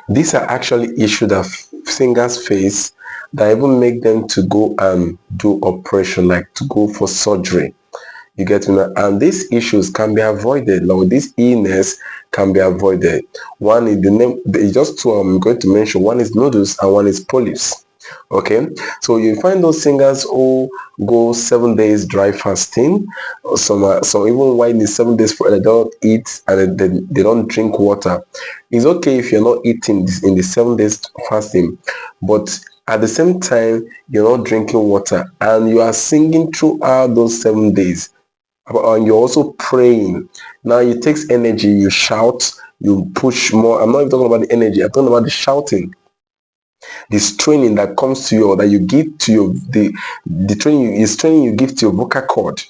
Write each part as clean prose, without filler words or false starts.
These are actually issues that singers face that even make them to go and do operation, like to go for surgery. You get me? And these issues can be avoided. Like this illness can be avoided. One is the name. Just two I'm going to mention. One is noodles and one is polyps. Okay, so you find those singers who go 7 days dry fasting, or some even while the 7 days for they don't eat and they don't drink water. It's okay if you're not eating in the 7 days fasting, but at the same time you're not drinking water and you are singing throughout those 7 days, and you're also praying. Now it takes energy. You shout, you push more. I'm not even talking about the energy, I'm talking about the shouting, this training that comes to you, that you give to your the training is training you give to your vocal cord.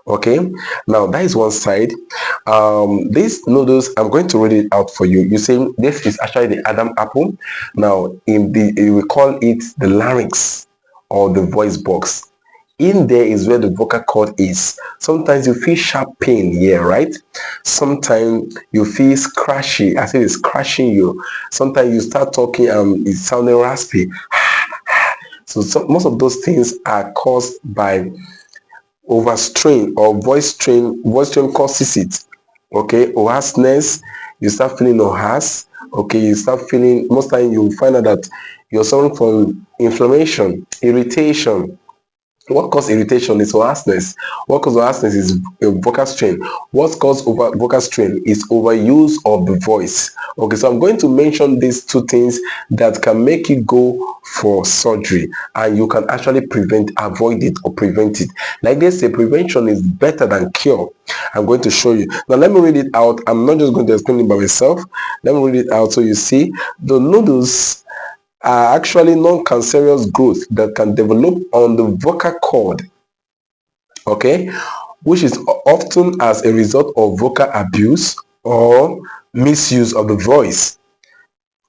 Okay, now that is one side. These noodles, I'm going to read it out for you. You say this is actually the Adam apple. Now in the we call it the larynx or the voice box. In there is where the vocal cord is. Sometimes you feel sharp pain here, right? Sometimes you feel scratchy, as if it's scratching you. Sometimes you start talking and it's sounding raspy. So most of those things are caused by overstrain or voice strain causes it. Okay, hoarseness, you start feeling hoarse. Okay, you start feeling, most time you find out that you're suffering from inflammation, irritation. What causes irritation is hoarseness. What causes hoarseness is vocal strain. What causes vocal strain is overuse of the voice. Okay, so I'm going to mention these two things that can make you go for surgery, and you can actually avoid it or prevent it. Like they say, prevention is better than cure. I'm going to show you. Now let me read it out. I'm not just going to explain it by myself. Let me read it out so you see. The noodles are actually non-cancerous growth that can develop on the vocal cord, okay, which is often as a result of vocal abuse or misuse of the voice.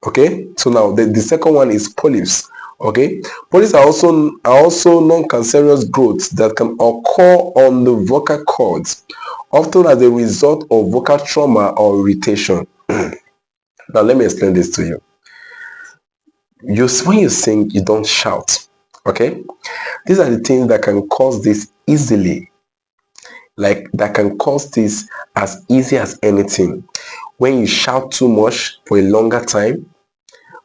Okay, so now the second one is polyps. Okay, polyps are also non-cancerous growths that can occur on the vocal cords, often as a result of vocal trauma or irritation. Now let me explain this to you. When you sing, you don't shout. Okay, these are the things that can cause this easily, like that can cause this as easy as anything. When you shout too much for a longer time,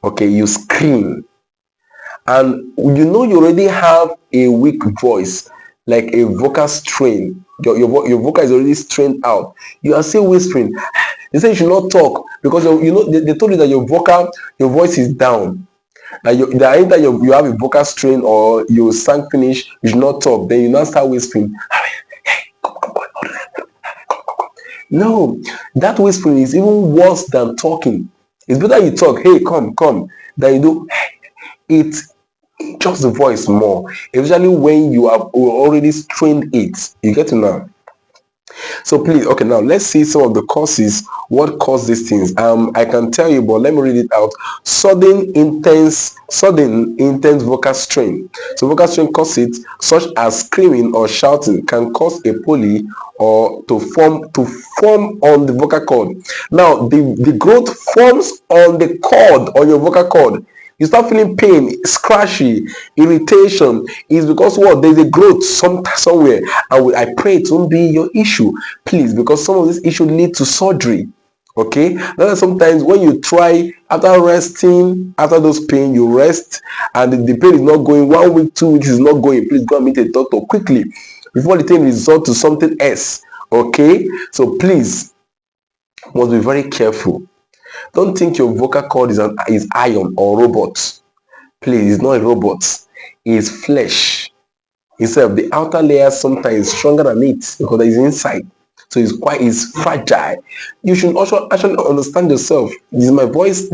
okay, you scream, and you already have a weak voice, like a vocal strain. Your vocal is already strained out. You are still whispering. They say you should not talk because they told you that your voice is down. Like the either you have a vocal strain or you sang finish, you should not talk. Then you now start whispering. No, that whispering is even worse than talking. It's better you talk, hey, come, come, than you do it just the voice more. Especially when you have already strained it. You get to know. So please, okay, now let's see some of the causes. What cause these things? I can tell you, but let me read it out. Sudden intense vocal strain. So vocal strain causes, such as screaming or shouting, can cause a poly or to form on the vocal cord. Now the growth forms on the cord, on your vocal cord. You start feeling pain, scratchy, irritation. Is because what? There's a growth somewhere, and I pray it won't be your issue, please, because some of this issue lead to surgery. Okay, now sometimes when you try, after resting, after those pain, you rest and the pain is not going, 1 week, 2 weeks is not going, please go and meet a doctor quickly before the thing result to something else. Okay, so please, must be very careful. Don't think your vocal cord is iron or robot. Please, it's not a robot. It's flesh. Itself, the outer layer sometimes is stronger than it because it's inside. So it's fragile. You should also actually understand yourself. Is my voice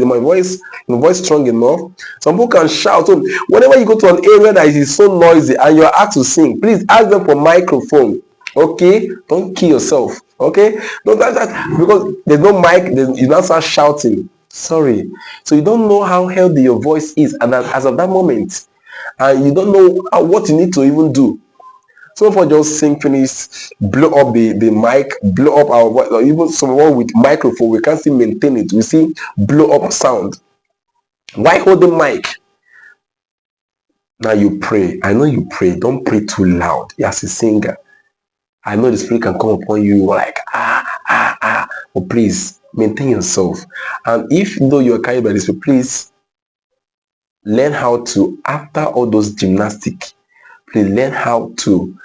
strong enough? Some people can shout. So whenever you go to an area that is so noisy and you're asked to sing, please ask them for microphone. Okay, don't kill yourself. Okay, no, that because there's no mic, you now start shouting. Sorry, so you don't know how healthy your voice is, and as of that moment, and you don't know what you need to even do. Some of us just sing finish, blow up the mic, blow up our voice, or even someone with microphone, we can't still maintain it. We see blow up sound. Why hold the mic? Now you pray. I know you pray. Don't pray too loud as a singer. I know the spirit can come upon you like but please maintain yourself. And if though you are carried by the spirit, please learn how to, after all those gymnastics, please learn how to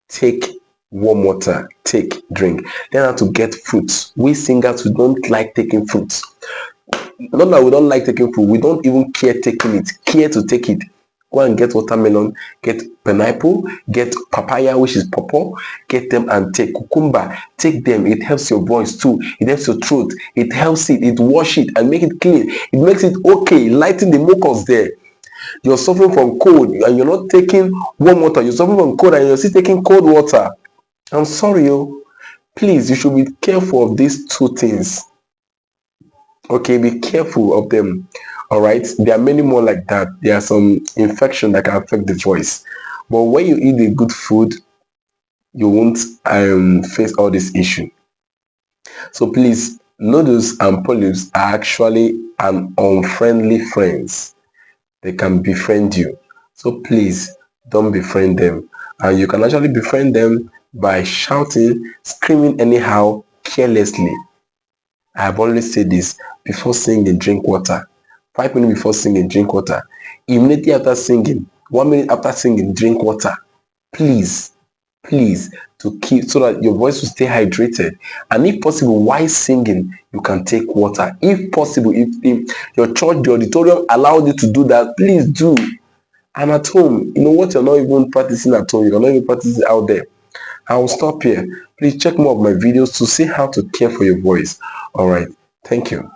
take warm water, take drink, learn how to get fruits. We singers, we don't like taking fruits. Not that we don't like taking fruit, we don't even care taking it, care to take it. Go and get watermelon, get pineapple, get papaya, which is pawpaw, get them and take cucumber, take them. It helps your voice too, it helps your throat, it helps it wash it and make it clean, it makes it okay, lighten the mucus there. You're suffering from cold and you're not taking warm water, you're suffering from cold and you're still taking cold water. I'm sorry, please, you should be careful of these two things. Okay, be careful of them. All right, there are many more like that. There are some infection that can affect the voice, but when you eat the good food, you won't face all this issue. So please, noodles and polyps are actually an unfriendly friends. They can befriend you, so please don't befriend them. And you can actually befriend them by shouting, screaming anyhow, carelessly. I have always said this: before singing, drink water. 5 minutes before singing, drink water. Immediately after singing, 1 minute after singing, drink water. Please, please, to keep so that your voice will stay hydrated. And if possible, while singing, you can take water. If possible, if your church, the auditorium allowed you to do that, please do. And at home, you know what, you're not even practicing at home, you're not even practicing out there. I will stop here. Please check more of my videos to see how to care for your voice. All right. Thank you.